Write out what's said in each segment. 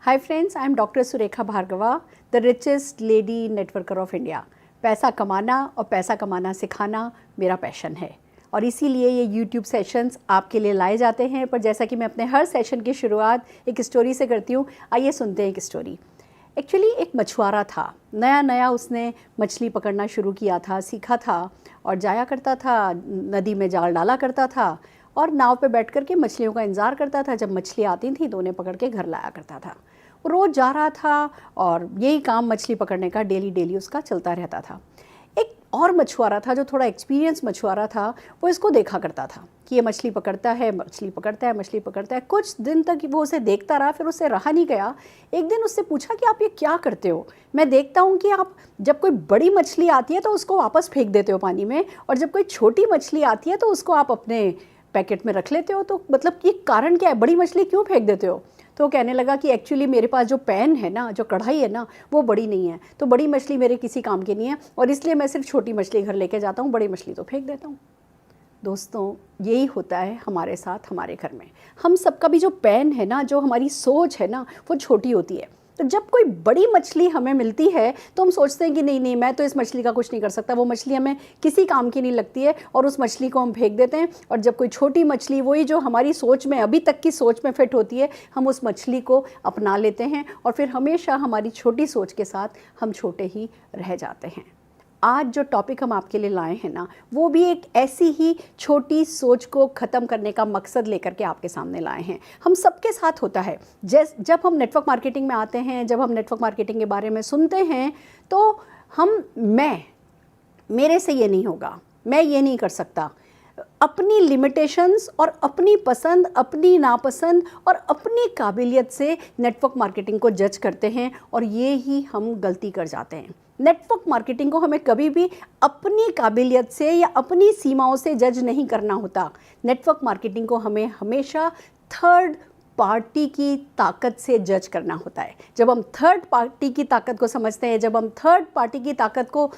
Hi friends, I am Dr. Surekha Bhargava, the richest lady networker of India. पैसा कमाना और पैसा कमाना सिखाना मेरा पैशन है और इसीलिए ये YouTube सेशंस आपके लिए लाए जाते हैं। पर जैसा कि मैं अपने हर सेशन की शुरुआत एक स्टोरी से करती हूँ, आइए सुनते हैं एक स्टोरी। एक्चुअली एक मछुआरा था, नया नया उसने मछली पकड़ना शुरू किया था, सीखा था और जाया करता था, नदी में जाल डाला करता था और नाव पे बैठ कर के मछलियों का इंतज़ार करता था। जब मछली आती थी तो उन्हें पकड़ के घर लाया करता था। वो रोज़ जा रहा था और यही काम मछली पकड़ने का डेली उसका चलता रहता था। एक और मछुआरा था जो थोड़ा एक्सपीरियंस मछुआरा था, वो इसको देखा करता था कि ये मछली पकड़ता है, मछली पकड़ता है, मछली पकड़ता है। कुछ दिन तक वो उसे देखता रहा, फिर उससे रहा नहीं गया। एक दिन उससे पूछा कि आप ये क्या करते हो? मैं देखता हूँ कि आप जब कोई बड़ी मछली आती है तो उसको वापस फेंक देते हो पानी में, और जब कोई छोटी मछली आती है तो उसको आप अपने पैकेट में रख लेते हो। तो मतलब कि कारण क्या है, बड़ी मछली क्यों फेंक देते हो? तो वो कहने लगा कि एक्चुअली मेरे पास जो पैन है ना, जो कढ़ाई है ना, वो बड़ी नहीं है, तो बड़ी मछली मेरे किसी काम की नहीं है और इसलिए मैं सिर्फ छोटी मछली घर लेके जाता हूँ, बड़ी मछली तो फेंक देता हूँ। दोस्तों, यही होता है हमारे साथ, हमारे घर में। हम सबका भी जो पैन है ना, जो हमारी सोच है ना, वो छोटी होती है। तो जब कोई बड़ी मछली हमें मिलती है तो हम सोचते हैं कि नहीं नहीं, मैं तो इस मछली का कुछ नहीं कर सकता, वो मछली हमें किसी काम की नहीं लगती है, और उस मछली को हम फेंक देते हैं। और जब कोई छोटी मछली, वही जो हमारी सोच में, अभी तक की सोच में फिट होती है, हम उस मछली को अपना लेते हैं और फिर हमेशा हमारी छोटी सोच के साथ हम छोटे ही रह जाते हैं। आज जो टॉपिक हम आपके लिए लाए हैं ना, वो भी एक ऐसी ही छोटी सोच को ख़त्म करने का मकसद लेकर के आपके सामने लाए हैं। हम सबके साथ होता है। जब हम नेटवर्क मार्केटिंग में आते हैं, जब हम नेटवर्क मार्केटिंग के बारे में सुनते हैं, तो मेरे से ये नहीं होगा, मैं ये नहीं कर सकता, अपनी लिमिटेशंस और अपनी पसंद, अपनी नापसंद और अपनी काबिलियत से नेटवर्क मार्केटिंग को जज करते हैं, और ये ही हम गलती कर जाते हैं। नेटवर्क मार्केटिंग को हमें कभी भी अपनी काबिलियत से या अपनी सीमाओं से जज नहीं करना होता। नेटवर्क मार्केटिंग को हमें हमेशा थर्ड पार्टी की ताकत से जज करना होता है। जब हम थर्ड पार्टी की ताकत को समझते हैं, जब हम थर्ड पार्टी की ताकत को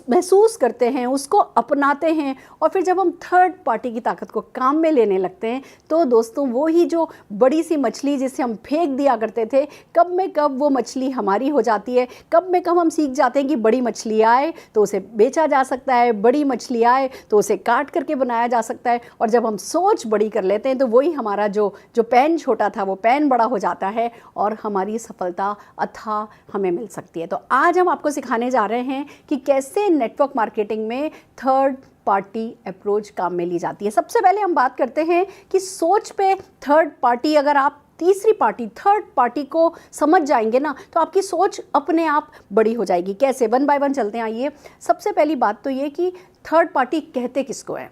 महसूस करते हैं, उसको अपनाते हैं, और फिर जब हम थर्ड पार्टी की ताकत को काम में लेने लगते हैं, तो दोस्तों वो ही जो बड़ी सी मछली जिसे हम फेंक दिया करते थे, कब में कब वो मछली हमारी हो जाती है। कब में कब हम सीख जाते हैं कि बड़ी मछली आए तो उसे बेचा जा सकता है, बड़ी मछली आए तो उसे काट करके बनाया जा सकता है, और जब हम सोच बड़ी कर लेते हैं तो वही हमारा जो पैन छोटा था वो पैन बड़ा हो जाता है और हमारी सफलता अथाह हमें मिल सकती है। तो आज हम आपको सिखाने जा रहे हैं कि कैसे नेटवर्क मार्केटिंग में थर्ड पार्टी अप्रोच काम में ली जाती है। सबसे पहले हम बात करते हैं कि सोच पे थर्ड पार्टी, अगर आप तीसरी पार्टी, थर्ड पार्टी को समझ जाएंगे ना, तो आपकी सोच अपने आप बड़ी हो जाएगी। कैसे? वन बाय वन चलते हैं। आइए, सबसे पहली बात तो ये कि थर्ड पार्टी कहते किसको है?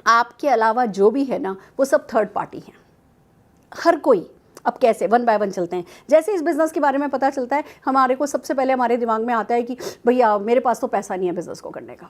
आपके अलावा जो भी है ना, वो सब थर्ड पार्टी हैं, हर कोई। अब कैसे? वन बाय वन चलते हैं। जैसे इस बिज़नेस के बारे में पता चलता है, हमारे को सबसे पहले हमारे दिमाग में आता है कि भैया मेरे पास तो पैसा नहीं है बिज़नेस को करने का।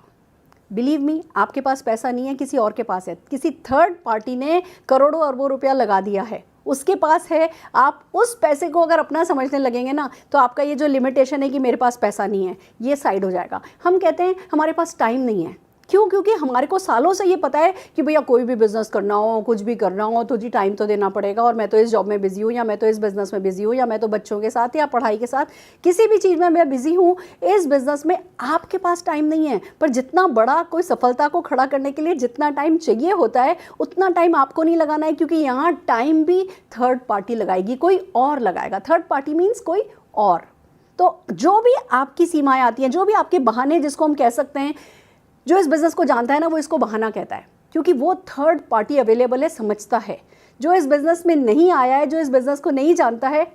बिलीव मी, आपके पास पैसा नहीं है, किसी और के पास है। किसी थर्ड पार्टी ने करोड़ों अरबों रुपया लगा दिया है, उसके पास है। आप उस पैसे को अगर अपना समझने लगेंगे ना, तो आपका ये जो लिमिटेशन है कि मेरे पास पैसा नहीं है, ये साइड हो जाएगा। हम कहते हैं हमारे पास टाइम नहीं है। क्यों? क्योंकि हमारे को सालों से ये पता है कि भैया कोई भी बिज़नेस करना हो, कुछ भी करना हो, तो जी टाइम तो देना पड़ेगा, और मैं तो इस जॉब में बिज़ी हूँ, या मैं तो इस बिज़नेस में बिज़ी हूँ, या मैं तो बच्चों के साथ या पढ़ाई के साथ किसी भी चीज़ में मैं बिज़ी हूँ। इस बिज़नेस में आपके पास टाइम नहीं है। पर जितना बड़ा कोई सफलता को खड़ा करने के लिए जितना टाइम चाहिए होता है, उतना टाइम आपको नहीं लगाना है, क्योंकि यहाँ टाइम भी थर्ड पार्टी लगाएगी, कोई और लगाएगा। थर्ड पार्टी मीन्स कोई और। तो जो भी आपकी सीमाएँ आती हैं, जो भी आपके बहाने, जिसको हम कह सकते हैं, जो इस बिज़नेस को जानता है ना, वो इसको बहाना कहता है, क्योंकि वो थर्ड पार्टी अवेलेबल है, समझता है। जो इस बिज़नेस में नहीं आया है, जो इस बिज़नेस को नहीं जानता है,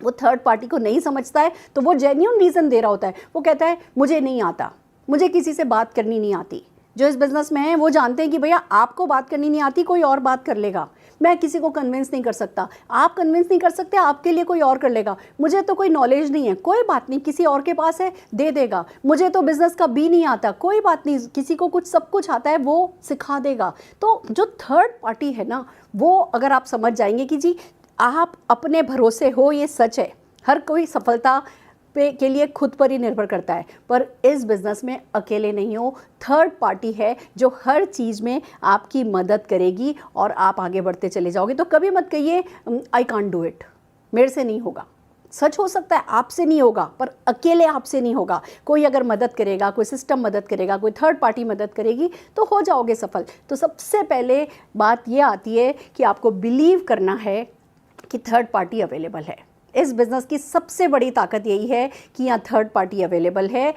वो थर्ड पार्टी को नहीं समझता है, तो वो जेन्युइन रीज़न दे रहा होता है। वो कहता है मुझे नहीं आता, मुझे किसी से बात करनी नहीं आती। जो इस बिज़नेस में है वो जानते हैं कि भैया आपको बात करनी नहीं आती, कोई और बात कर लेगा, मैं किसी को कन्विंस नहीं कर सकता, आप कन्विंस नहीं कर सकते, आपके लिए कोई और कर लेगा, मुझे तो कोई नॉलेज नहीं है, कोई बात नहीं, किसी और के पास है, दे देगा, मुझे तो बिज़नेस का भी नहीं आता, कोई बात नहीं, किसी को कुछ सब कुछ आता है, वो सिखा देगा। तो जो थर्ड पार्टी है ना, वो अगर आप समझ जाएंगे कि जी आप अपने भरोसे हो, ये सच है, हर कोई सफलता के लिए खुद पर ही निर्भर करता है, पर इस बिज़नेस में अकेले नहीं हो। थर्ड पार्टी है जो हर चीज़ में आपकी मदद करेगी और आप आगे बढ़ते चले जाओगे। तो कभी मत कहिए आई कांट डू इट, मेरे से नहीं होगा। सच हो सकता है आपसे नहीं होगा, पर अकेले आपसे नहीं होगा। कोई अगर मदद करेगा, कोई सिस्टम मदद करेगा, कोई थर्ड पार्टी मदद करेगी तो हो जाओगे सफल। तो सबसे पहले बात ये आती है कि आपको बिलीव करना है कि थर्ड पार्टी अवेलेबल है। इस बिज़नेस की सबसे बड़ी ताकत यही है कि यहाँ थर्ड पार्टी अवेलेबल है।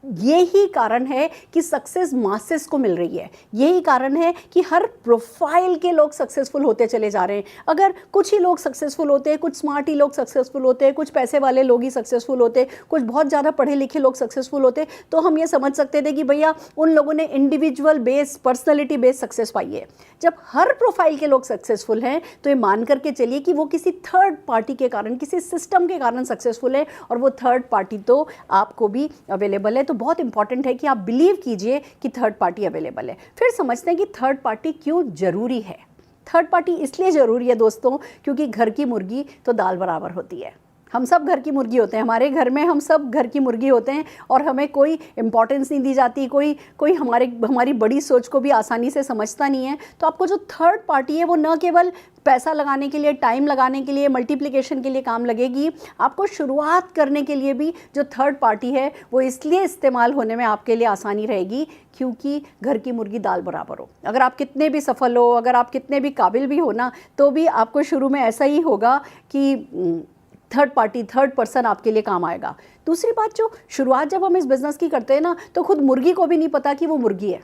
यही कारण है कि सक्सेस मासेस को मिल रही है। यही कारण है कि हर प्रोफाइल के लोग सक्सेसफुल होते चले जा रहे हैं। अगर कुछ ही लोग सक्सेसफुल होते हैं, कुछ स्मार्ट ही लोग सक्सेसफुल होते हैं, कुछ पैसे वाले लोग ही सक्सेसफुल होते हैं, कुछ बहुत ज़्यादा पढ़े लिखे लोग सक्सेसफुल होते, तो हम ये समझ सकते थे कि भैया उन लोगों ने individual base, personality base success पाई है। जब हर प्रोफाइल के लोग सक्सेसफुल हैं तो ये मान करके चलिए कि वो किसी थर्ड पार्टी के कारण, किसी सिस्टम के कारण सक्सेसफुल है, और वो थर्ड पार्टी तो आपको भी अवेलेबल है। तो बहुत इंपॉर्टेंट है कि आप बिलीव कीजिए कि थर्ड पार्टी अवेलेबल है। फिर समझते हैं कि थर्ड पार्टी क्यों जरूरी है। थर्ड पार्टी इसलिए जरूरी है दोस्तों, क्योंकि घर की मुर्गी तो दाल बराबर होती है। हम सब घर की मुर्गी होते हैं, हमारे घर में हम सब घर की मुर्गी होते हैं, और हमें कोई इंपॉर्टेंस नहीं दी जाती, कोई हमारी बड़ी सोच को भी आसानी से समझता नहीं है। तो आपको जो थर्ड पार्टी है वो न केवल पैसा लगाने के लिए, टाइम लगाने के लिए, मल्टीप्लिकेशन के लिए काम लगेगी, आपको शुरुआत करने के लिए भी जो थर्ड पार्टी है वो इसलिए इस्तेमाल होने में आपके लिए आसानी रहेगी क्योंकि घर की मुर्गी दाल बराबर हो। अगर आप कितने भी सफल हो, अगर आप कितने भी काबिल भी हो ना, तो भी आपको शुरू में ऐसा ही होगा कि थर्ड पार्टी, थर्ड पर्सन आपके लिए काम आएगा। दूसरी बात, जो शुरुआत जब हम इस बिज़नेस की करते हैं ना, तो खुद मुर्गी को भी नहीं पता कि वो मुर्गी है।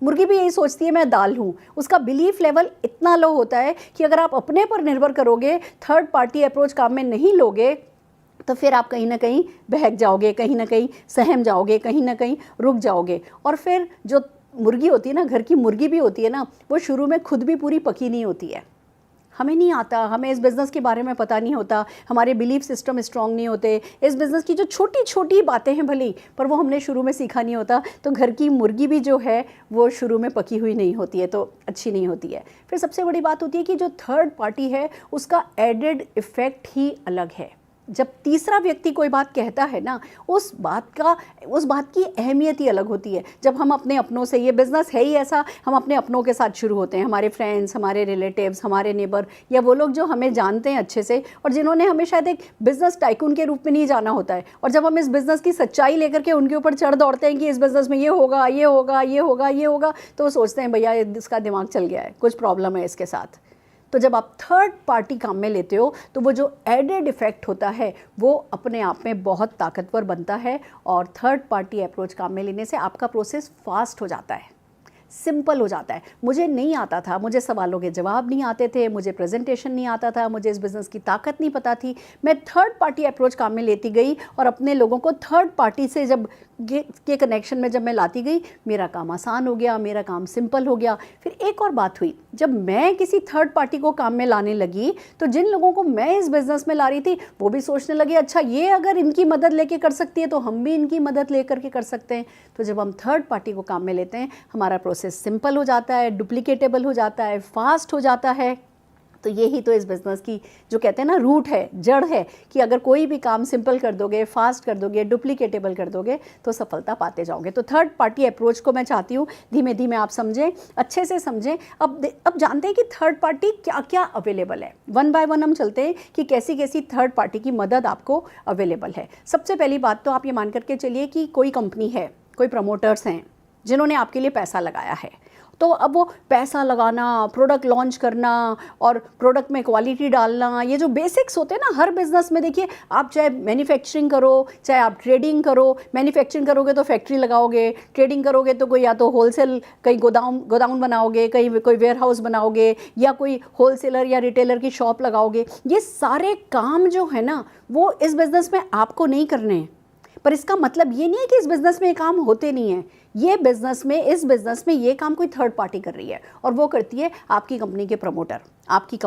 मुर्गी भी यही सोचती है मैं दाल हूँ। उसका बिलीफ लेवल इतना लो होता है कि अगर आप अपने पर निर्भर करोगे, थर्ड पार्टी अप्रोच काम में नहीं लोगे, तो फिर आप कहीं ना कहीं बहक जाओगे, कहीं ना कहीं सहम जाओगे, कहीं ना कहीं रुक जाओगे। और फिर जो मुर्गी होती है ना, घर की मुर्गी भी होती है ना, वो शुरू में खुद भी पूरी पकी नहीं होती है। हमें नहीं आता, हमें इस बिज़नेस के बारे में पता नहीं होता, हमारे बिलीफ सिस्टम स्ट्रांग नहीं होते, इस बिज़नेस की जो छोटी छोटी बातें हैं भली, पर वो हमने शुरू में सीखा नहीं होता। तो घर की मुर्गी भी जो है वो शुरू में पकी हुई नहीं होती है, तो अच्छी नहीं होती है। फिर सबसे बड़ी बात होती है कि जो थर्ड पार्टी है उसका एडेड इफ़ेक्ट ही अलग है। जब तीसरा व्यक्ति कोई बात कहता है ना, उस बात की अहमियत ही अलग होती है। जब हम अपने अपनों से, ये बिज़नेस है ही ऐसा, हम अपने अपनों के साथ शुरू होते हैं, हमारे फ्रेंड्स, हमारे रिलेटिव्स, हमारे नेबर, या वो लोग जो हमें जानते हैं अच्छे से और जिन्होंने हमें शायद एक बिज़नेस टाइकून के रूप में नहीं जाना होता है। और जब हम इस बिज़नेस की सच्चाई लेकर के उनके ऊपर चढ़ दौड़ते हैं कि इस बिज़नेस में ये होगा, ये होगा, ये होगा, ये होगा, तो वो सोचते हैं भैया इसका दिमाग चल गया है, कुछ प्रॉब्लम है इसके साथ। तो जब आप थर्ड पार्टी काम में लेते हो तो वो जो एडेड इफ़ेक्ट होता है वो अपने आप में बहुत ताकतवर बनता है, और थर्ड पार्टी अप्रोच काम में लेने से आपका प्रोसेस फास्ट हो जाता है, सिंपल हो जाता है। मुझे नहीं आता था, मुझे सवालों के जवाब नहीं आते थे, मुझे प्रेजेंटेशन नहीं आता था, मुझे इस बिज़नेस की ताकत नहीं पता थी। मैं थर्ड पार्टी अप्रोच काम में लेती गई और अपने लोगों को थर्ड पार्टी से जब के कनेक्शन में जब मैं लाती गई, मेरा काम आसान हो गया, मेरा काम सिंपल हो गया। फिर एक और बात हुई, जब मैं किसी थर्ड पार्टी को काम में लाने लगी तो जिन लोगों को मैं इस बिज़नेस में ला रही थी वो भी सोचने लगे अच्छा ये अगर इनकी मदद लेके कर सकती है तो हम भी इनकी मदद लेकर के कर सकते हैं। तो जब हम थर्ड पार्टी को काम में लेते हैं हमारा प्रोसेस सिंपल हो जाता है, डुप्लीकेटेबल हो जाता है, फास्ट हो जाता है। तो यही तो इस बिज़नेस की जो कहते हैं ना रूट है, जड़ है, कि अगर कोई भी काम सिंपल कर दोगे, फास्ट कर दोगे, डुप्लीकेटेबल कर दोगे तो सफलता पाते जाओगे। तो थर्ड पार्टी अप्रोच को मैं चाहती हूँ धीमे धीमे आप समझें, अच्छे से समझें। अब जानते हैं कि थर्ड पार्टी क्या क्या अवेलेबल है। वन बाय वन हम चलते हैं कि कैसी कैसी थर्ड पार्टी की मदद आपको अवेलेबल है। सबसे पहली बात तो आप ये मान करके चलिए कि कोई कंपनी है, कोई प्रमोटर्स हैं जिन्होंने आपके लिए पैसा लगाया है। तो अब वो पैसा लगाना, प्रोडक्ट लॉन्च करना और प्रोडक्ट में क्वालिटी डालना, ये जो बेसिक्स होते हैं ना हर बिज़नेस में। देखिए आप चाहे मैन्युफैक्चरिंग करो, चाहे आप ट्रेडिंग करो, मैन्युफैक्चरिंग करोगे तो फैक्ट्री लगाओगे, ट्रेडिंग करोगे तो कोई या तो होलसेल कहीं गोदाउन बनाओगे, कहीं कोई वेयर हाउस बनाओगे, या कोई होलसेलर या रिटेलर की शॉप लगाओगे। ये सारे काम जो है ना वो इस बिज़नेस में आपको नहीं करने हैं, पर इसका मतलब ये नहीं है कि इस बिज़नेस में ये काम होते नहीं हैं। ये बिज़नेस में, इस बिज़नेस में ये काम कोई थर्ड पार्टी कर रही है, और वो करती है आपकी कंपनी के प्रमोटर, आपकी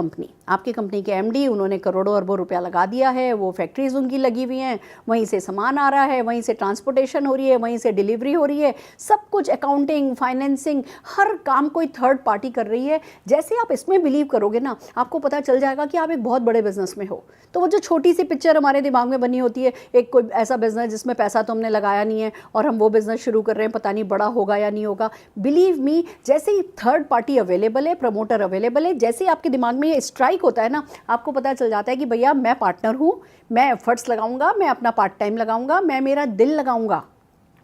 कंपनी के एमडी। उन्होंने करोड़ों अरबों रुपया लगा दिया है, वो फैक्ट्रीज उनकी लगी हुई हैं, वहीं से सामान आ रहा है, वहीं से ट्रांसपोर्टेशन हो रही है, वहीं से डिलीवरी हो रही है, सब कुछ अकाउंटिंग, फाइनेंसिंग, हर काम कोई थर्ड पार्टी कर रही है। जैसे आप इसमें बिलीव करोगे ना, आपको पता चल जाएगा कि आप एक बहुत बड़े बिजनेस में हो। तो वो जो छोटी सी पिक्चर हमारे दिमाग में बनी होती है, एक कोई ऐसा बिजनेस जिसमें पैसा तो हमने लगाया नहीं है और हम वो बिजनेस शुरू कर रहे हैं, पता नहीं बड़ा होगा या नहीं होगा। बिलीव मी, जैसे ही थर्ड पार्टी अवेलेबल है, प्रमोटर अवेलेबल है, जैसे ही आपके आपके दिमाग में ये स्ट्राइक होता है ना, आपको पता चल जाता है कि भैया मैं पार्टनर हूँ, मैं एफर्ट्स लगाऊंगा, मैं अपना पार्ट टाइम लगाऊंगा, मैं मेरा दिल लगाऊंगा,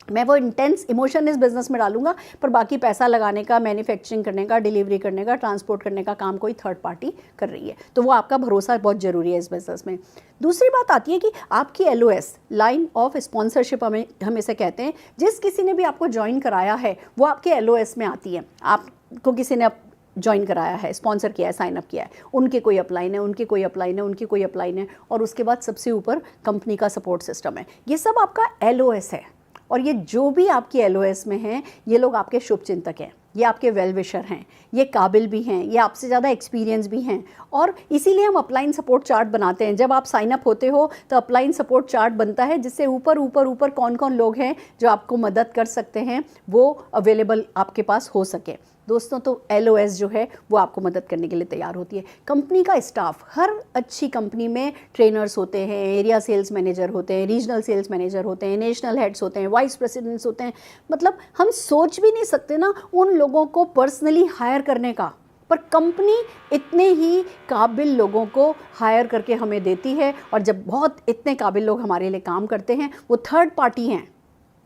मैं वो इंटेंस इमोशन इस बिज़नेस में डालूंगा, पर बाकी पैसा लगाने का, मैन्युफैक्चरिंग करने का, डिलीवरी करने का, ट्रांसपोर्ट करने का काम कोई थर्ड पार्टी कर रही है। तो वो आपका भरोसा बहुत ज़रूरी है इस बिज़नेस में। दूसरी बात आती है कि आपकी LOS, लाइन ऑफ स्पॉन्सरशिप हम इसे कहते हैं। जिस किसी ने भी आपको ज्वाइन कराया है वो आपके LOS में आती है। आपको किसी ने ज्वाइन कराया है, स्पॉन्सर किया है, साइन अप किया है, उनके कोई अपलाइन है, उनके कोई अपलाइन है, उनकी कोई अपलाइन है, और उसके बाद सबसे ऊपर कंपनी का सपोर्ट सिस्टम है। ये सब आपका LOS है। और ये जो भी आपकी LOS में हैं, ये लोग आपके शुभ चिंतक हैं, ये आपके वेल विशर हैं, ये काबिल भी हैं, ये आपसे ज़्यादा एक्सपीरियंस भी हैं। और इसीलिए हम अपलाइन सपोर्ट चार्ट बनाते हैं। जब आप साइन अप होते हो तो अपलाइन सपोर्ट चार्ट बनता है, जिससे ऊपर ऊपर ऊपर कौन कौन लोग हैं जो आपको मदद कर सकते हैं वो अवेलेबल आपके पास हो सके। दोस्तों, तो LOS जो है वो आपको मदद करने के लिए तैयार होती है। कंपनी का स्टाफ, हर अच्छी कंपनी में ट्रेनर्स होते हैं, एरिया सेल्स मैनेजर होते हैं, रीजनल सेल्स मैनेजर होते हैं, नेशनल हेड्स होते हैं, वाइस प्रेसिडेंट्स होते हैं। मतलब हम सोच भी नहीं सकते ना उन लोगों को पर्सनली हायर करने का, पर कंपनी इतने ही काबिल लोगों को हायर करके हमें देती है। और जब बहुत इतने काबिल लोग हमारे लिए काम करते हैं, वो थर्ड पार्टी हैं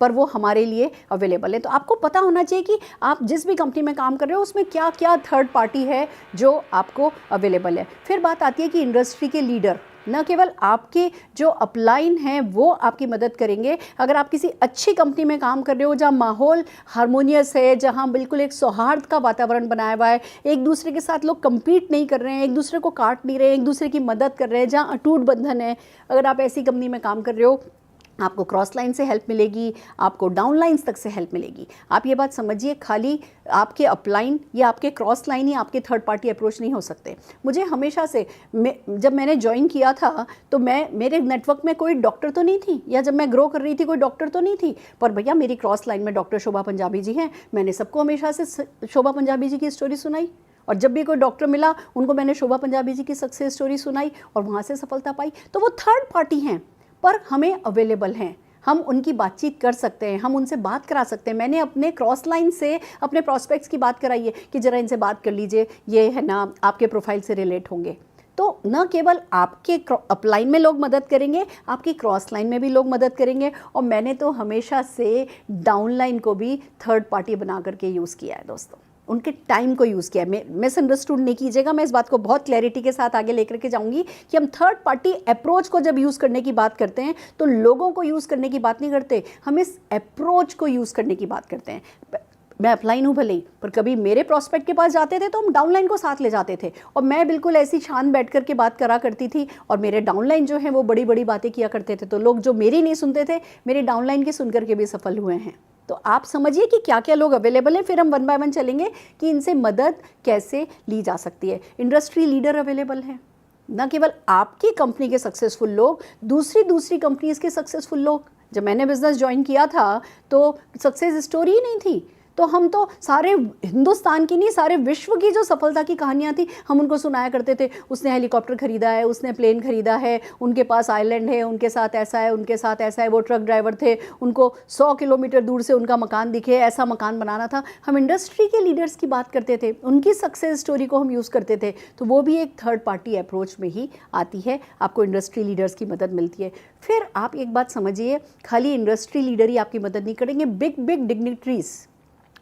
पर वो हमारे लिए अवेलेबल है। तो आपको पता होना चाहिए कि आप जिस भी कंपनी में काम कर रहे हो उसमें क्या क्या थर्ड पार्टी है जो आपको अवेलेबल है। फिर बात आती है कि इंडस्ट्री के लीडर न केवल आपके जो अपलाइन हैं वो आपकी मदद करेंगे। अगर आप किसी अच्छी कंपनी में काम कर रहे हो जहाँ माहौल हारमोनियस है, जहाँ बिल्कुल एक सौहार्द का वातावरण बनाया हुआ है, एक दूसरे के साथ लोग compete नहीं कर रहे हैं, एक दूसरे को काट नहीं रहे हैं, एक दूसरे की मदद कर रहे हैं, जहाँ अटूट बंधन है, अगर आप ऐसी कंपनी में काम कर रहे हो, आपको क्रॉस लाइन से हेल्प मिलेगी, आपको डाउन लाइन्स तक से हेल्प मिलेगी। आप ये बात समझिए, खाली आपके अपलाइन या आपके क्रॉस लाइन ही आपके थर्ड पार्टी अप्रोच नहीं हो सकते। मुझे हमेशा से जब मैंने ज्वाइन किया था तो मेरे नेटवर्क में कोई डॉक्टर तो नहीं थी, या जब मैं ग्रो कर रही थी कोई डॉक्टर तो नहीं थी, पर भैया मेरी क्रॉस लाइन में डॉक्टर शोभा पंजाबी जी हैं। मैंने सबको हमेशा से शोभा पंजाबी जी की स्टोरी सुनाई, और जब भी कोई डॉक्टर मिला उनको मैंने शोभा पंजाबी जी की सक्सेस स्टोरी सुनाई और वहाँ से सफलता पाई। तो वो थर्ड पार्टी हैं पर हमें अवेलेबल हैं, हम उनकी बातचीत कर सकते हैं, हम उनसे बात करा सकते हैं। मैंने अपने क्रॉस लाइन से अपने प्रॉस्पेक्ट्स की बात कराई है कि ज़रा इनसे बात कर लीजिए, ये है ना आपके प्रोफाइल से रिलेट होंगे। तो न केवल आपके अपलाइन में लोग मदद करेंगे, आपकी क्रॉस लाइन में भी लोग मदद करेंगे। और मैंने तो हमेशा से डाउन लाइन को भी थर्ड पार्टी बना करके यूज़ किया है दोस्तों, उनके टाइम को यूज़ किया है। मिसअंडरस्टूड नहीं कीजिएगा, मैं इस बात को बहुत क्लैरिटी के साथ आगे लेकर के जाऊंगी कि हम थर्ड पार्टी अप्रोच को जब यूज़ करने की बात करते हैं तो लोगों को यूज़ करने की बात नहीं करते, हम इस अप्रोच को यूज़ करने की बात करते हैं। मैं अपलाइन हूँ भले ही, पर कभी मेरे प्रॉस्पेक्ट के पास जाते थे तो हम डाउनलाइन को साथ ले जाते थे, और मैं बिल्कुल ऐसी शान बैठ कर के बात करा करती थी, और मेरे डाउनलाइन जो हैं वो बड़ी बड़ी बातें किया करते थे। तो लोग जो मेरी नहीं सुनते थे, मेरे डाउनलाइन की सुन करके भी सफल हुए हैं। तो आप समझिए कि क्या क्या लोग अवेलेबल हैं, फिर हम 1 बाय 1 चलेंगे कि इनसे मदद कैसे ली जा सकती है। इंडस्ट्री लीडर अवेलेबल है, न केवल आपकी कंपनी के सक्सेसफुल लोग, दूसरी कंपनीज के सक्सेसफुल लोग। जब मैंने बिजनेस ज्वाइन किया था तो सक्सेस स्टोरी ही नहीं थी, तो हम तो सारे हिंदुस्तान की नहीं, सारे विश्व की जो सफलता की कहानियाँ थी हम उनको सुनाया करते थे। उसने हेलीकॉप्टर खरीदा है, उसने प्लेन खरीदा है, उनके पास आइलैंड है, उनके साथ ऐसा है, उनके साथ ऐसा है, वो ट्रक ड्राइवर थे, उनको 100 किलोमीटर दूर से उनका मकान दिखे, ऐसा मकान बनाना था। हम इंडस्ट्री के लीडर्स की बात करते थे, उनकी सक्सेस स्टोरी को हम यूज़ करते थे। तो वो भी एक थर्ड पार्टी अप्रोच में ही आती है, आपको इंडस्ट्री लीडर्स की मदद मिलती है। फिर आप एक बात समझिए, खाली इंडस्ट्री लीडर ही आपकी मदद नहीं करेंगे, बिग डिग्निटरीज।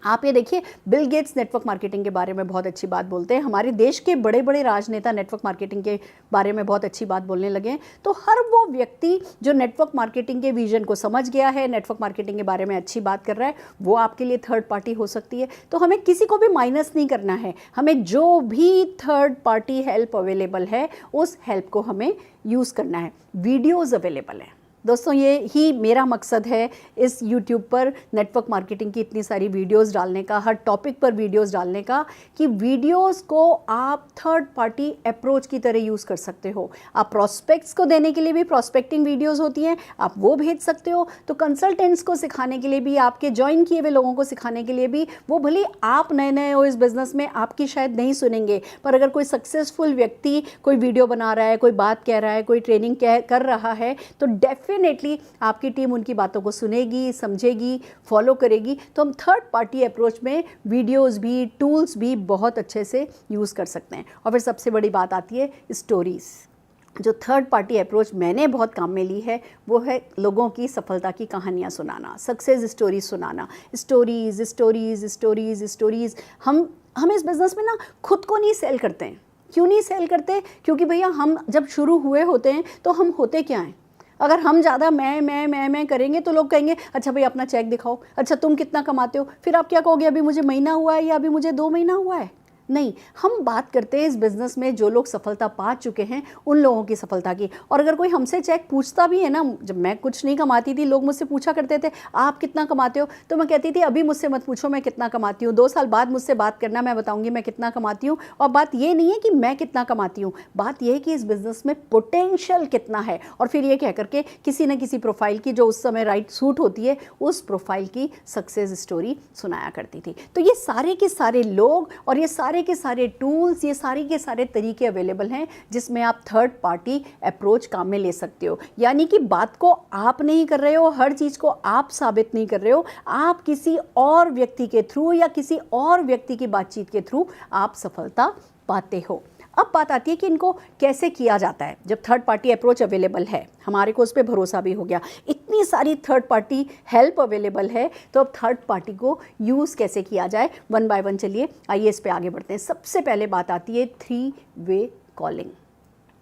आप ये देखिए, बिल गेट्स नेटवर्क मार्केटिंग के बारे में बहुत अच्छी बात बोलते हैं, हमारे देश के बड़े बड़े राजनेता नेटवर्क मार्केटिंग के बारे में बहुत अच्छी बात बोलने लगे हैं। तो हर वो व्यक्ति जो नेटवर्क मार्केटिंग के विजन को समझ गया है, नेटवर्क मार्केटिंग के बारे में अच्छी बात कर रहा है, वो आपके लिए थर्ड पार्टी हो सकती है। तो हमें किसी को भी माइनस नहीं करना है, हमें जो भी थर्ड पार्टी हेल्प अवेलेबल है उस हेल्प को हमें यूज़ करना है। वीडियोज़ अवेलेबल है दोस्तों, ये ही मेरा मकसद है इस YouTube पर नेटवर्क मार्केटिंग की इतनी सारी वीडियोस डालने का, हर टॉपिक पर वीडियोस डालने का, कि वीडियोस को आप थर्ड पार्टी अप्रोच की तरह यूज़ कर सकते हो। आप प्रॉस्पेक्ट्स को देने के लिए भी प्रॉस्पेक्टिंग वीडियोस होती हैं, आप वो भेज सकते हो। तो कंसल्टेंट्स को सिखाने के लिए भी, आपके ज्वाइन किए हुए लोगों को सिखाने के लिए भी, वो भले आप नए हो इस बिज़नेस में, आपकी शायद नहीं सुनेंगे, पर अगर कोई सक्सेसफुल व्यक्ति कोई वीडियो बना रहा है, कोई बात कह रहा है, कोई ट्रेनिंग कर रहा है, तो डेफिनेटली आपकी टीम उनकी बातों को सुनेगी, समझेगी, फॉलो करेगी। तो हम थर्ड पार्टी अप्रोच में वीडियोज़ भी, टूल्स भी बहुत अच्छे से यूज़ कर सकते हैं। और फिर सबसे बड़ी बात आती है स्टोरीज़। जो थर्ड पार्टी अप्रोच मैंने बहुत काम में ली है वो है लोगों की सफलता की कहानियाँ सुनाना, सक्सेस स्टोरीज सुनाना। Stories stories stories stories. हम इस बिज़नेस में ना खुद को नहीं सेल करते हैं। क्यों नहीं सेल करते? क्योंकि भैया हम जब शुरू हुए होते हैं तो हम होते क्या हैं? अगर हम ज़्यादा मैं करेंगे तो लोग कहेंगे अच्छा भाई अपना चेक दिखाओ, अच्छा तुम कितना कमाते हो। फिर आप क्या कहोगे, अभी मुझे महीना हुआ है या अभी मुझे 2 महीना हुआ है? नहीं, हम बात करते हैं इस बिज़नेस में जो लोग सफलता पा चुके हैं उन लोगों की सफलता की। और अगर कोई हमसे चेक पूछता भी है ना, जब मैं कुछ नहीं कमाती थी लोग मुझसे पूछा करते थे आप कितना कमाते हो, तो मैं कहती थी अभी मुझसे मत पूछो मैं कितना कमाती हूँ, 2 साल बाद मुझसे बात करना, मैं बताऊँगी मैं कितना कमाती हूँ। और बात ये नहीं है कि मैं कितना कमाती हूँ, बात यह है कि इस बिज़नेस में पोटेंशियल कितना है। और फिर ये कह करके किसी न किसी प्रोफाइल की जो उस समय राइट सूट होती है उस प्रोफाइल की सक्सेस स्टोरी सुनाया करती थी। तो ये सारे के सारे लोग और ये सारे के सारे टूल्स, ये सारे के सारे तरीके अवेलेबल हैं जिसमें आप थर्ड पार्टी अप्रोच काम में ले सकते हो। यानी कि बात को आप नहीं कर रहे हो, हर चीज़ को आप साबित नहीं कर रहे हो, आप किसी और व्यक्ति के थ्रू या किसी और व्यक्ति की बातचीत के थ्रू आप सफलता पाते हो। अब बात आती है कि इनको कैसे किया जाता है। जब थर्ड पार्टी अप्रोच अवेलेबल है, हमारे को उस पर भरोसा भी हो गया, इतनी सारी थर्ड पार्टी हेल्प अवेलेबल है, तो अब थर्ड पार्टी को यूज़ कैसे किया जाए, वन बाय वन चलिए आइए इस पे आगे बढ़ते हैं। सबसे पहले बात आती है 3 वे कॉलिंग।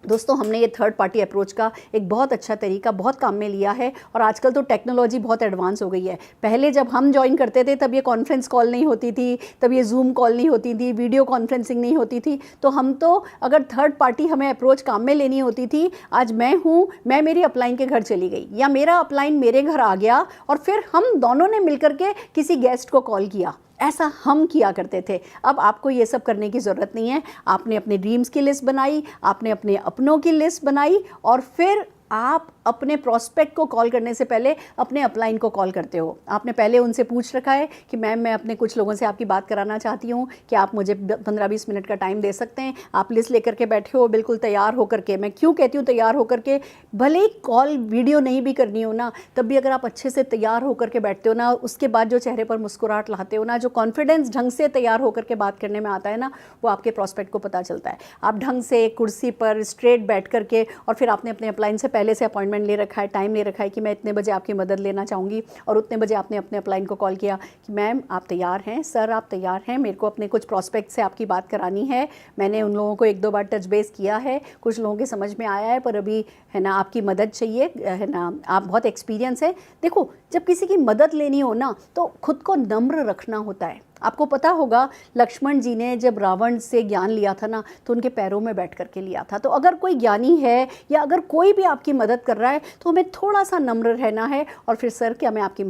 दोस्तों हमने ये थर्ड पार्टी अप्रोच का एक बहुत अच्छा तरीका बहुत काम में लिया है। और आजकल तो टेक्नोलॉजी बहुत एडवांस हो गई है। पहले जब हम ज्वाइन करते थे तब ये कॉन्फ्रेंस कॉल नहीं होती थी, तब ये जूम कॉल नहीं होती थी, वीडियो कॉन्फ्रेंसिंग नहीं होती थी। तो हम तो अगर थर्ड पार्टी हमें अप्रोच काम में लेनी होती थी, आज मैं मेरी अपलाइन के घर चली गई या मेरा अपलाइन मेरे घर आ गया और फिर हम दोनों ने मिलकर के किसी गेस्ट को कॉल किया, ऐसा हम किया करते थे। अब आपको ये सब करने की ज़रूरत नहीं है। आपने अपने ड्रीम्स की लिस्ट बनाई, आपने अपने अपनों की लिस्ट बनाई और फिर आप अपने प्रोस्पेक्ट को कॉल करने से पहले अपने अपलाइन को कॉल करते हो। आपने पहले उनसे पूछ रखा है कि मैम मैं अपने कुछ लोगों से आपकी बात कराना चाहती हूँ, कि आप मुझे 15-20 मिनट का टाइम दे सकते हैं। आप लिस्ट लेकर के बैठे हो बिल्कुल तैयार होकर के। मैं क्यों कहती हूँ तैयार होकर के, भले ही कॉल वीडियो नहीं भी करनी हो ना, तब भी अगर आप अच्छे से तैयार होकर के बैठते हो ना, उसके बाद जो चेहरे पर मुस्कुराहट लाते हो ना, जो कॉन्फिडेंस ढंग से तैयार होकर के बात करने में आता है ना, वो आपके प्रोस्पेक्ट को पता चलता है। आप ढंग से कुर्सी पर स्ट्रेट बैठ करके और फिर आपने अपने अपलाइन से पहले से अपॉइंटमेंट ले रखा है, टाइम ले रखा है कि मैं इतने बजे आपकी मदद लेना चाहूँगी, और उतने बजे आपने अपने अपलाइन को कॉल किया कि मैम आप तैयार हैं, सर आप तैयार हैं, मेरे को अपने कुछ प्रोस्पेक्ट से आपकी बात करानी है। मैंने उन लोगों को 1-2 बार टच बेस किया है, कुछ लोगों के समझ में आया है, पर अभी है ना आपकी मदद चाहिए, है ना, आप बहुत एक्सपीरियंस है। देखो जब किसी की मदद लेनी हो ना तो खुद को नम्र रखना होता है। आपको पता होगा लक्ष्मण जी ने जब रावण से ज्ञान लिया था ना, तो उनके पैरों में बैठ करके लिया था। तो अगर कोई ज्ञानी है या अगर कोई भी आपकी मदद कर रहा है तो हमें थोड़ा सा नम्र रहना है और फिर सर क्या मैं आपकी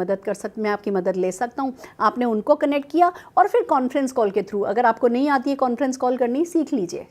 मदद ले सकता हूँ। आपने उनको कनेक्ट किया और फिर कॉन्फ्रेंस कॉल के थ्रू, अगर आपको नहीं आती है कॉन्फ्रेंस कॉल करनी, सीख लीजिए।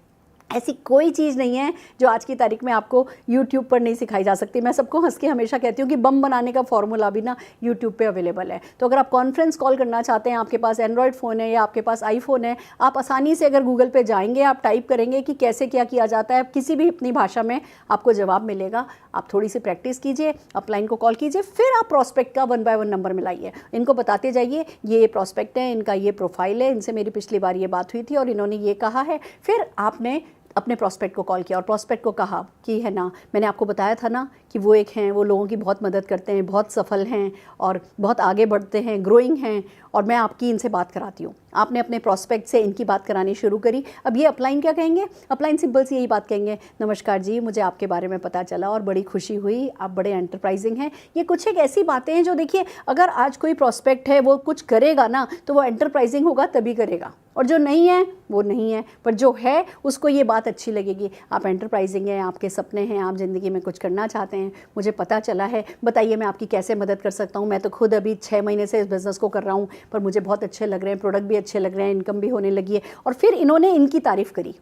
ऐसी कोई चीज़ नहीं है जो आज की तारीख में आपको YouTube पर नहीं सिखाई जा सकती। मैं सबको हंस के हमेशा कहती हूँ कि बम बनाने का फॉर्मूला भी ना YouTube पे अवेलेबल है। तो अगर आप कॉन्फ्रेंस कॉल करना चाहते हैं, आपके पास एंड्रॉयड फ़ोन है या आपके पास आईफोन है, आप आसानी से अगर गूगल पे जाएंगे, आप टाइप करेंगे कि कैसे क्या किया जाता है, किसी भी अपनी भाषा में आपको जवाब मिलेगा। आप थोड़ी सी प्रैक्टिस कीजिए, अपलाइन को कॉल कीजिए, फिर आप प्रॉस्पेक्ट का 1 बाय 1 नंबर मिलाइए, इनको बताते जाइए ये प्रॉस्पेक्ट है, इनका ये प्रोफाइल है, इनसे मेरी पिछली बार ये बात हुई थी और इन्होंने ये कहा है। फिर आपने अपने प्रॉस्पेक्ट को कॉल किया और प्रॉस्पेक्ट को कहा कि है ना मैंने आपको बताया था ना कि वो एक हैं, वो लोगों की बहुत मदद करते हैं, बहुत सफल हैं और बहुत आगे बढ़ते हैं, ग्रोइंग हैं, और मैं आपकी इनसे बात कराती हूँ। आपने अपने प्रॉस्पेक्ट से इनकी बात करानी शुरू करी। अब ये अपलाइन क्या कहेंगे? अपलाइन सिंपल सी यही बात कहेंगे, नमस्कार जी, मुझे आपके बारे में पता चला और बड़ी खुशी हुई, आप बड़े एंटरप्राइजिंग हैं। ये कुछ एक ऐसी बातें हैं जो देखिए अगर आज कोई प्रॉस्पेक्ट है वो कुछ करेगा ना तो वो एंटरप्राइजिंग होगा तभी करेगा, और जो नहीं है वो नहीं है, पर जो है उसको ये बात अच्छी लगेगी। आप एंटरप्राइजिंग हैं, आपके सपने हैं, आप ज़िंदगी में कुछ करना चाहते हैं, मुझे पता चला है, बताइए मैं आपकी कैसे मदद कर सकता हूँ। मैं तो खुद अभी 6 महीने से इस बिज़नेस को कर रहा हूँ, पर मुझे बहुत अच्छे लग रहे हैं, प्रोडक्ट भी अच्छे लग रहे हैं, इनकम भी होने लगी है। और फिर इन्होंने इनकी तारीफ़ करी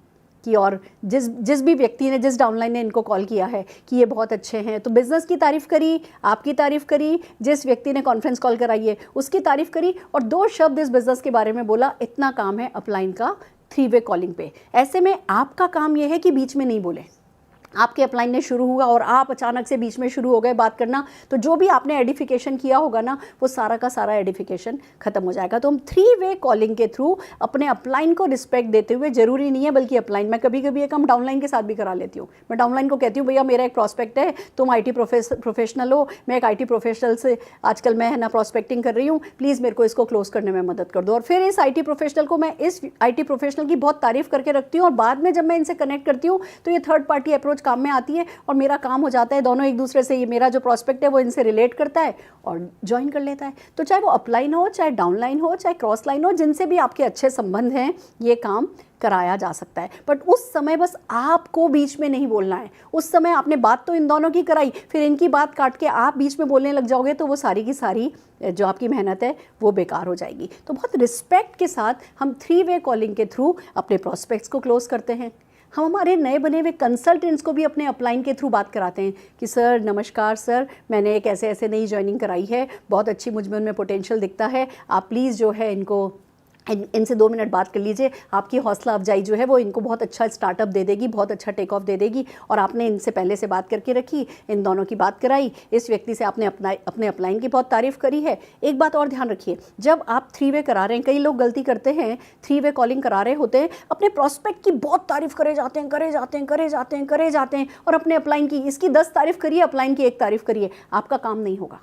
कि और जिस भी व्यक्ति ने, जिस डाउनलाइन ने इनको कॉल किया है कि ये बहुत अच्छे हैं, तो बिज़नेस की तारीफ़ करी, आपकी तारीफ़ करी, जिस व्यक्ति ने कॉन्फ्रेंस कॉल कराई है उसकी तारीफ़ करी, और 2 शब्द इस बिज़नेस के बारे में बोला। इतना काम है अपलाइन का 3 वे कॉलिंग पे। ऐसे में आपका काम ये है कि बीच में नहीं बोले, आपके अपलाइन ने शुरू हुआ और आप अचानक से बीच में शुरू हो गए बात करना, तो जो भी आपने एडिफिकेशन किया होगा ना, वो सारा का सारा एडिफिकेशन खत्म हो जाएगा। तो हम 3 वे कॉलिंग के थ्रू अपने अपलाइन को रिस्पेक्ट देते हुए, जरूरी नहीं है बल्कि अपलाइन, मैं कभी कभी एक हम डाउनलाइन के साथ भी करा लेती हूँ। मैं डाउनलाइन को कहती हूँ भैया मेरा एक प्रॉस्पेक्ट है, तुम IT प्रोफेशनल हो, मैं एक IT प्रोफेशनल से आजकल मैं है ना प्रॉस्पेक्टिंग कर रही हूँ, प्लीज़ मेरे को इसको क्लोज करने में मदद कर दो। और फिर इस IT प्रोफेशनल को मैं इस IT प्रोफेशनल की बहुत तारीफ करके रखती हूँ, और बाद में जब मैं इनसे कनेक्ट करती हूँ तो ये थर्ड पार्टी अप्रोच काम में आती है और मेरा काम हो जाता है। दोनों एक दूसरे से, ये मेरा जो प्रॉस्पेक्ट है वो इनसे रिलेट करता है और ज्वाइन कर लेता है। तो चाहे वो अपलाइन हो, चाहे डाउनलाइन हो, चाहे क्रॉस लाइन हो, जिनसे भी आपके अच्छे संबंध हैं, ये काम कराया जा सकता है। बट उस समय बस आपको बीच में नहीं बोलना है। उस समय आपने बात तो इन दोनों की कराई, फिर इनकी बात काट के आप बीच में बोलने लग जाओगे तो वो सारी की सारी जो आपकी मेहनत है वो बेकार हो जाएगी। तो बहुत रिस्पेक्ट के साथ हम 3 वे कॉलिंग के थ्रू अपने प्रॉस्पेक्ट्स को क्लोज करते हैं। हम हमारे नए बने हुए कंसल्टेंट्स को भी अपने अपलाइन के थ्रू बात कराते हैं कि सर नमस्कार सर, मैंने एक ऐसे ऐसे नई ज्वाइनिंग कराई है, बहुत अच्छी मुझ में उनमें पोटेंशियल दिखता है, आप प्लीज़ जो है इनको इनसे 2 मिनट बात कर लीजिए, आपकी हौसला अफजाई जो है वो इनको बहुत अच्छा स्टार्टअप दे देगी, बहुत अच्छा टेक ऑफ दे देगी। और आपने इनसे पहले से बात करके रखी, इन दोनों की बात कराई, इस व्यक्ति से आपने अपने अपलाइन की बहुत तारीफ करी है। एक बात और ध्यान रखिए, जब आप 3 वे करा रहे हैं, कई लोग गलती करते हैं, 3 वे कॉलिंग करा रहे होते हैं, अपने प्रॉस्पेक्ट की बहुत तारीफ करे जाते हैं और अपने अपलाइन की, इसकी 10 तारीफ करिए, अपलाइन की 1 तारीफ करिए, आपका काम नहीं होगा।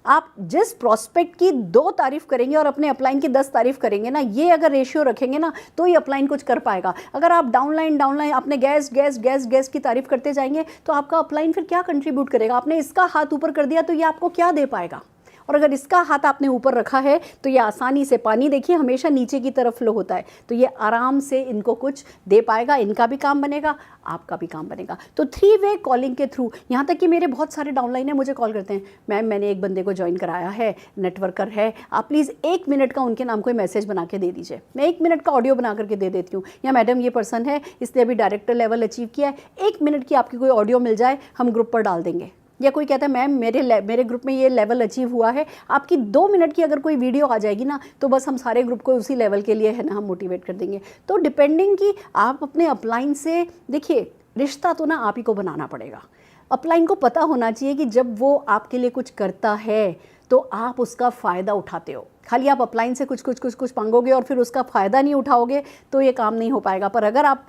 आप जिस प्रॉस्पेक्ट की 2 तारीफ करेंगे और अपने अपलाइन की 10 तारीफ करेंगे ना, ये अगर रेशियो रखेंगे ना, तो ही अपलाइन कुछ कर पाएगा। अगर आप डाउनलाइन अपने गैस की तारीफ करते जाएंगे तो आपका अपलाइन फिर क्या कंट्रीब्यूट करेगा? आपने इसका हाथ ऊपर कर दिया तो ये आपको क्या दे पाएगा? और अगर इसका हाथ आपने ऊपर रखा है तो ये आसानी से, पानी देखिए हमेशा नीचे की तरफ फ्लो होता है, तो ये आराम से इनको कुछ दे पाएगा, इनका भी काम बनेगा, आपका भी काम बनेगा। तो 3 वे कॉलिंग के थ्रू, यहाँ तक कि मेरे बहुत सारे डाउनलाइन है, मुझे कॉल करते हैं, मैम मैंने एक बंदे को ज्वाइन कराया है, नेटवर्कर है, आप प्लीज़ 1 मिनट का उनके नाम कोई मैसेज बना के दे दीजिए। मैं 1 मिनट का ऑडियो बना करके दे देती हूँ, या मैडम ये पर्सन है, इसने अभी डायरेक्टर लेवल अचीव किया है, 1 मिनट की आपकी कोई ऑडियो मिल जाए, हम ग्रुप पर डाल देंगे। या कोई कहता है मैम मेरे ग्रुप में ये लेवल अचीव हुआ है, आपकी 2 मिनट की अगर कोई वीडियो आ जाएगी ना, तो बस हम सारे ग्रुप को उसी लेवल के लिए है ना हम मोटिवेट कर देंगे। तो डिपेंडिंग कि आप अपने अपलाइन से, देखिए रिश्ता तो ना आप ही को बनाना पड़ेगा। अपलाइन को पता होना चाहिए कि जब वो आपके लिए कुछ करता है तो आप उसका फ़ायदा उठाते हो। खाली आप अपलाइन से कुछ मांगोगे और फिर उसका फ़ायदा नहीं उठाओगे तो ये काम नहीं हो पाएगा। पर अगर आप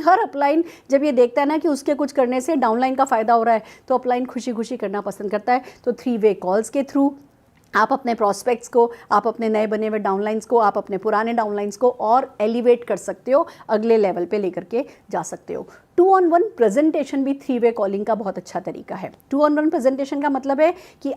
हर अपलाइन जब ये देखता है ना कि उसके कुछ करने से डाउनलाइन का फ़ायदा हो रहा है, तो अपलाइन खुशी खुशी करना पसंद करता है। तो 3 वे कॉल्स के थ्रू आप अपने प्रॉस्पेक्ट्स को, आप अपने नए बने हुए डाउनलाइंस को, आप अपने पुराने डाउनलाइंस को और एलिवेट कर सकते हो, अगले लेवल पे लेकर के जा सकते हो। 2-on-1 प्रेजेंटेशन भी 3 वे कॉलिंग का बहुत अच्छा तरीका है। 2-on-1 प्रेजेंटेशन का मतलब है कि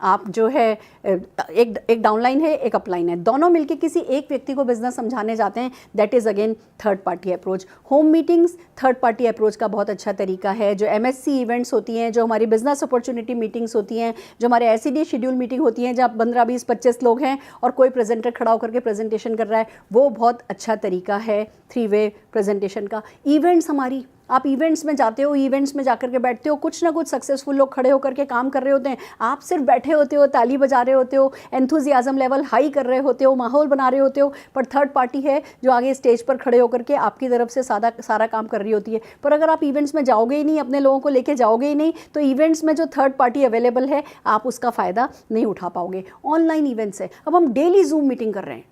आप जो है एक डाउनलाइन है, एक अपलाइन है, दोनों मिलके किसी एक व्यक्ति को बिजनेस समझाने जाते हैं। That is again third party approach. Home meetings third party approach का बहुत अच्छा तरीका है। जो MSc इवेंट्स होती हैं, जो हमारी बिजनेस अपॉर्चुनिटी मीटिंग्स होती हैं, जो हमारे SED शेड्यूल मीटिंग होती हैं, जहाँ 15, 20, 25 लोग हैं और कोई प्रेजेंटर खड़ा होकर के प्रेजेंटेशन कर रहा है, वो बहुत अच्छा तरीका है 3 वे प्रेजेंटेशन का। इवेंट्स हमारी, आप इवेंट्स में जाते हो, इवेंट्स में जाकर के बैठते हो, कुछ ना कुछ सक्सेसफुल लोग खड़े होकर के काम कर रहे होते हैं, आप सिर्फ बैठे होते हो, ताली बजा रहे होते हो, एंथुजियाज्म लेवल हाई कर रहे होते हो, माहौल बना रहे होते हो, पर थर्ड पार्टी है जो आगे स्टेज पर खड़े होकर के आपकी तरफ से सारा काम कर रही होती है। पर अगर आप इवेंट्स में जाओगे ही नहीं, अपने लोगों को लेके जाओगे ही नहीं, तो इवेंट्स में जो थर्ड पार्टी अवेलेबल है आप उसका फ़ायदा नहीं उठा पाओगे। ऑनलाइन इवेंट्स है, अब हम डेली जूम मीटिंग कर रहे हैं,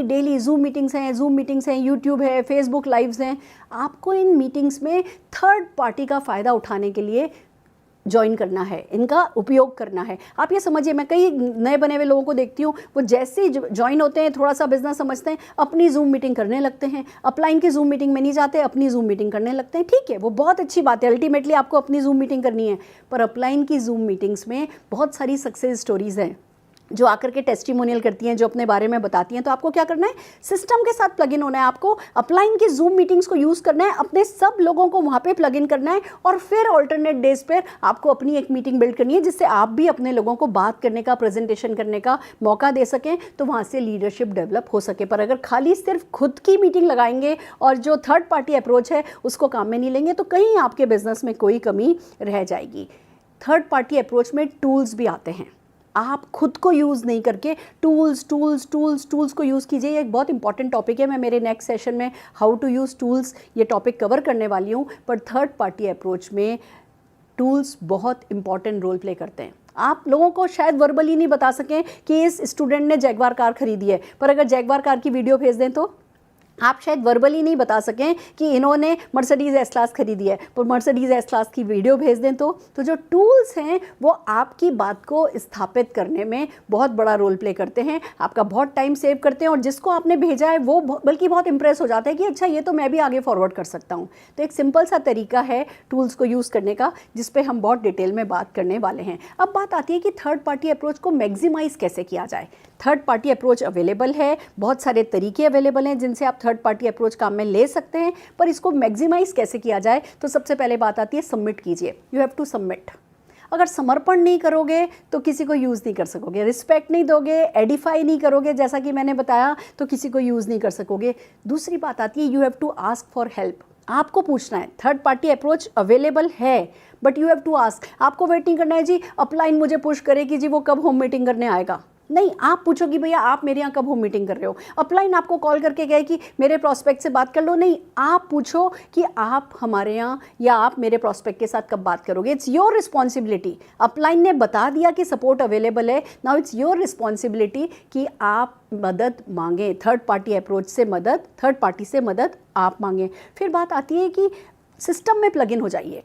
डेली जूम मीटिंग्स हैं, यूट्यूब है, फेसबुक लाइव्स हैं। आपको इन मीटिंग्स में थर्ड पार्टी का फ़ायदा उठाने के लिए ज्वाइन करना है, इनका उपयोग करना है। आप ये समझिए, मैं कई नए बने हुए लोगों को देखती हूँ, वो जैसे ही ज्वाइन होते हैं, थोड़ा सा बिजनेस समझते हैं, अपनी जूम मीटिंग करने लगते हैं। अपलाइन की जूम मीटिंग में नहीं जाते, अपनी जूम मीटिंग करने लगते हैं। ठीक है, वो बहुत अच्छी बात है, अल्टीमेटली आपको अपनी जूम मीटिंग करनी है। पर अपलाइन की जूम मीटिंग्स में बहुत सारी सक्सेस स्टोरीज़ हैं जो आकर के टेस्टिमोनियल करती हैं, जो अपने बारे में बताती हैं। तो आपको क्या करना है, सिस्टम के साथ प्लग इन होना है, आपको अपलाइन की जूम मीटिंग्स को यूज़ करना है, अपने सब लोगों को वहाँ पे प्लग इन करना है और फिर ऑल्टरनेट डेज पर आपको अपनी एक मीटिंग बिल्ड करनी है जिससे आप भी अपने लोगों को बात करने का, प्रेजेंटेशन करने का मौका दे सकें, तो वहाँ से लीडरशिप डेवलप हो सके। पर अगर खाली सिर्फ खुद की मीटिंग लगाएंगे और जो थर्ड पार्टी अप्रोच है उसको काम में नहीं लेंगे, तो कहीं आपके बिजनेस में कोई कमी रह जाएगी। थर्ड पार्टी अप्रोच में टूल्स भी आते हैं। आप खुद को यूज़ नहीं करके टूल्स को यूज़ कीजिए। ये एक बहुत इंपॉर्टेंट टॉपिक है, मैं मेरे नेक्स्ट सेशन में हाउ टू यूज़ टूल्स ये टॉपिक कवर करने वाली हूँ। पर थर्ड पार्टी अप्रोच में टूल्स बहुत इंपॉर्टेंट रोल प्ले करते हैं। आप लोगों को शायद वर्बली नहीं बता सकें कि इस स्टूडेंट ने जैगवार कार खरीदी है, पर अगर जैगवार कार की वीडियो भेज दें तो आप शायद वर्बली नहीं बता सकें कि इन्होंने मर्सिडीज़ एस क्लास खरीदी है, पर मर्सिडीज़ एस क्लास की वीडियो भेज दें तो जो टूल्स हैं वो आपकी बात को स्थापित करने में बहुत बड़ा रोल प्ले करते हैं, आपका बहुत टाइम सेव करते हैं, और जिसको आपने भेजा है वो बल्कि बहुत इंप्रेस हो जाता है कि अच्छा ये तो मैं भी आगे फॉरवर्ड कर सकता हूँ। तो एक सिंपल सा तरीका है टूल्स को यूज़ करने का, जिस पे हम बहुत डिटेल में बात करने वाले हैं। अब बात आती है कि थर्ड पार्टी अप्रोच को मैक्सिमाइज़ कैसे किया जाए। थर्ड पार्टी अप्रोच अवेलेबल है, बहुत सारे तरीके अवेलेबल हैं जिनसे आप थर्ड पार्टी अप्रोच काम में ले सकते हैं, पर इसको मैक्सिमाइज कैसे किया जाए। तो सबसे पहले बात आती है सबमिट कीजिए, यू हैव टू सबमिट। अगर समर्पण नहीं करोगे तो किसी को यूज़ नहीं कर सकोगे, रिस्पेक्ट नहीं दोगे, एडिफाई नहीं करोगे जैसा कि मैंने बताया, तो किसी को यूज़ नहीं कर सकोगे। दूसरी बात आती है you have to ask for help. आपको पूछना है, थर्ड पार्टी अप्रोच अवेलेबल है but you have to ask. आपको वेट नहीं करना है जी अपलाइन मुझे पुश करे कि जी वो कब होम मीटिंग करने आएगा, नहीं। आप पूछो कि भैया आप मेरे यहाँ कब होम मीटिंग कर रहे हो। अपलाइन आपको कॉल करके गए कि मेरे प्रॉस्पेक्ट से बात कर लो, नहीं। आप पूछो कि आप हमारे यहाँ या आप मेरे प्रॉस्पेक्ट के साथ कब बात करोगे। It's your responsibility. अपलाइन ने बता दिया कि सपोर्ट अवेलेबल है, नाउ इट्स योर रिस्पॉन्सिबिलिटी कि आप मदद मांगें। थर्ड पार्टी अप्रोच से मदद, थर्ड पार्टी से मदद आप मांगें। फिर बात आती है कि सिस्टम में प्लग इन हो जाइए।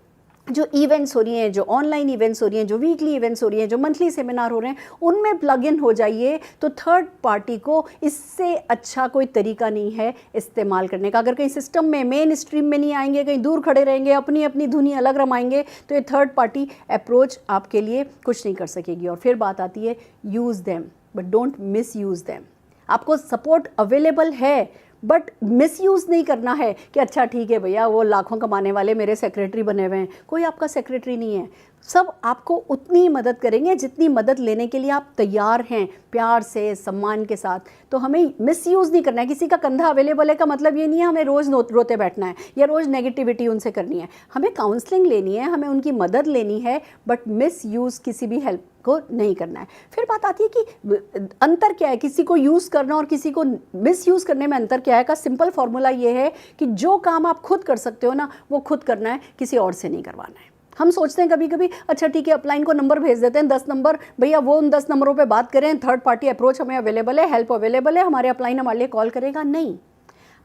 जो इवेंट्स हो रही हैं, जो ऑनलाइन इवेंट्स हो रही हैं, जो वीकली इवेंट्स हो रही हैं, जो मंथली सेमिनार हो रहे हैं, उनमें प्लग इन हो जाइए। तो थर्ड पार्टी को इससे अच्छा कोई तरीका नहीं है इस्तेमाल करने का। अगर कहीं सिस्टम में मेन स्ट्रीम में नहीं आएंगे, कहीं दूर खड़े रहेंगे, अपनी अपनी धुनी अलग रमाएंगे, तो ये थर्ड पार्टी अप्रोच आपके लिए कुछ नहीं कर सकेगी। और फिर बात आती है use them but don't miss use them. आपको सपोर्ट अवेलेबल है बट मिसयूज़ नहीं करना है कि अच्छा ठीक है भैया वो लाखों कमाने वाले मेरे सेक्रेटरी बने हुए हैं। कोई आपका सेक्रेटरी नहीं है, सब आपको उतनी मदद करेंगे जितनी मदद लेने के लिए आप तैयार हैं, प्यार से, सम्मान के साथ। तो हमें मिसयूज़ नहीं करना है। किसी का कंधा अवेलेबल है का मतलब ये नहीं है हमें रोज़ रोते बैठना है या रोज़ नेगेटिविटी उनसे करनी है। हमें काउंसलिंग लेनी है, हमें उनकी मदद लेनी है, बट मिसयूज़ किसी भी हेल्प को नहीं करना है। फिर बात आती है कि अंतर क्या है किसी को यूज़ करना और किसी को मिसयूज़ करने में अंतर क्या है। का सिंपल फॉर्मूला ये है कि जो काम आप खुद कर सकते हो ना वो खुद करना है, किसी और से नहीं करवाना है। हम सोचते हैं कभी कभी अच्छा ठीक है अपलाइन को नंबर भेज देते हैं 10 नंबर, भैया वो उन 10 नंबरों पे बात करें, थर्ड पार्टी अप्रोच हमें अवेलेबल है, हेल्प अवेलेबल है, हमारे अपलाइन हमारे लिए कॉल करेगा। नहीं,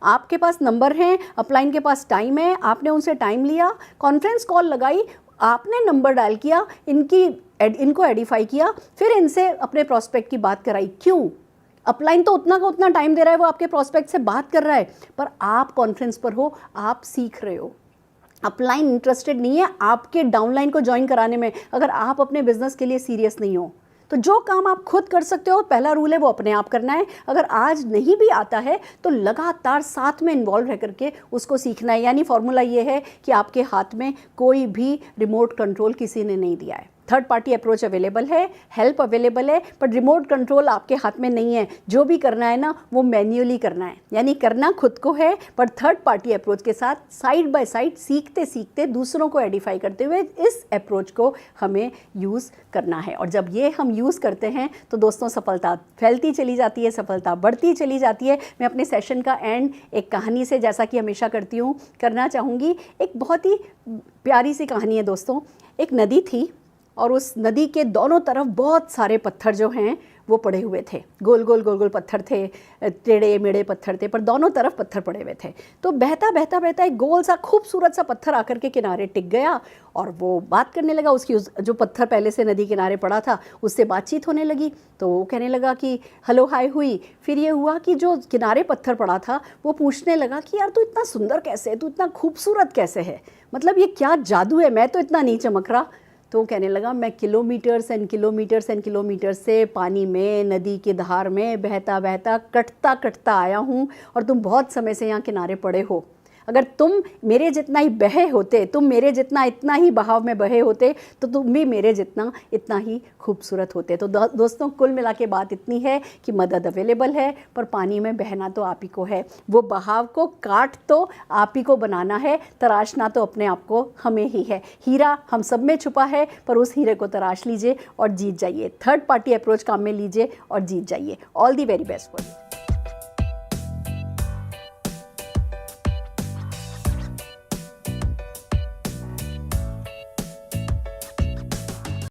आपके पास नंबर हैं, अपलाइन के पास टाइम है, आपने उनसे टाइम लिया, कॉन्फ्रेंस कॉल लगाई, आपने नंबर डायल किया, इनको एडिफाई किया, फिर इनसे अपने प्रोस्पेक्ट की बात कराई। क्यों? अपलाइन तो उतना का उतना टाइम दे रहा है, वो आपके प्रोस्पेक्ट से बात कर रहा है, पर आप कॉन्फ्रेंस पर हो, आप सीख रहे हो। अपलाइन इंटरेस्टेड नहीं है आपके डाउनलाइन को ज्वाइन कराने में, अगर आप अपने बिजनेस के लिए सीरियस नहीं हो। तो जो काम आप खुद कर सकते हो, पहला रूल है वो अपने आप करना है। अगर आज नहीं भी आता है तो लगातार साथ में इन्वॉल्व रह करके उसको सीखना है। यानी फॉर्मूला ये है कि आपके हाथ में कोई भी रिमोट कंट्रोल किसी ने नहीं दिया है। थर्ड पार्टी अप्रोच अवेलेबल है, हेल्प अवेलेबल है, बट रिमोट कंट्रोल आपके हाथ में नहीं है। जो भी करना है ना वो मैन्युअली करना है, यानी करना खुद को है, पर थर्ड पार्टी अप्रोच के साथ साइड बाय साइड सीखते सीखते दूसरों को एडिफाई करते हुए इस अप्रोच को हमें यूज़ करना है। और जब ये हम यूज़ करते हैं तो दोस्तों सफलता फैलती चली जाती है, सफलता बढ़ती चली जाती है। मैं अपने सेशन का एंड एक कहानी से, जैसा कि हमेशा करती हूँ, करना चाहूँगी। एक बहुत ही प्यारी सी कहानी है दोस्तों। एक नदी थी और उस नदी के दोनों तरफ बहुत सारे पत्थर जो हैं वो पड़े हुए थे, गोल गोल गोल गोल पत्थर थे, टेढ़े मेढ़े पत्थर थे, पर दोनों तरफ पत्थर पड़े हुए थे। तो बहता बहता बहता एक गोल सा खूबसूरत सा पत्थर आकर के किनारे टिक गया और वो बात करने लगा। उसकी जो पत्थर पहले से नदी किनारे पड़ा था उससे बातचीत होने लगी। तो वो कहने लगा कि हेलो हाय हुई। फिर ये हुआ कि जो किनारे पत्थर पड़ा था वो पूछने लगा कि यार तू इतना सुंदर कैसे है, तू इतना खूबसूरत कैसे है, मतलब ये क्या जादू है, मैं तो इतना नहीं चमक रहा। तो कहने लगा मैं kilometres and kilometres and kilometres से पानी में, नदी की धार में बहता बहता कटता कटता आया हूँ और तुम बहुत समय से यहाँ किनारे पड़े हो। अगर तुम मेरे जितना ही बहे होते, तुम मेरे जितना इतना ही बहाव में बहे होते, तो तुम भी मेरे जितना इतना ही खूबसूरत होते। तो दोस्तों, कुल मिला के बात इतनी है कि मदद अवेलेबल है, पर पानी में बहना तो आप ही को है। वो बहाव को काट तो आप ही को बनाना है, तराशना तो अपने आप को हमें ही है। हीरा हम सब में छुपा है, पर उस हीरे को तराश लीजिए और जीत जाइए। थर्ड पार्टी अप्रोच काम में लीजिए और जीत जाइए। All the very best for you.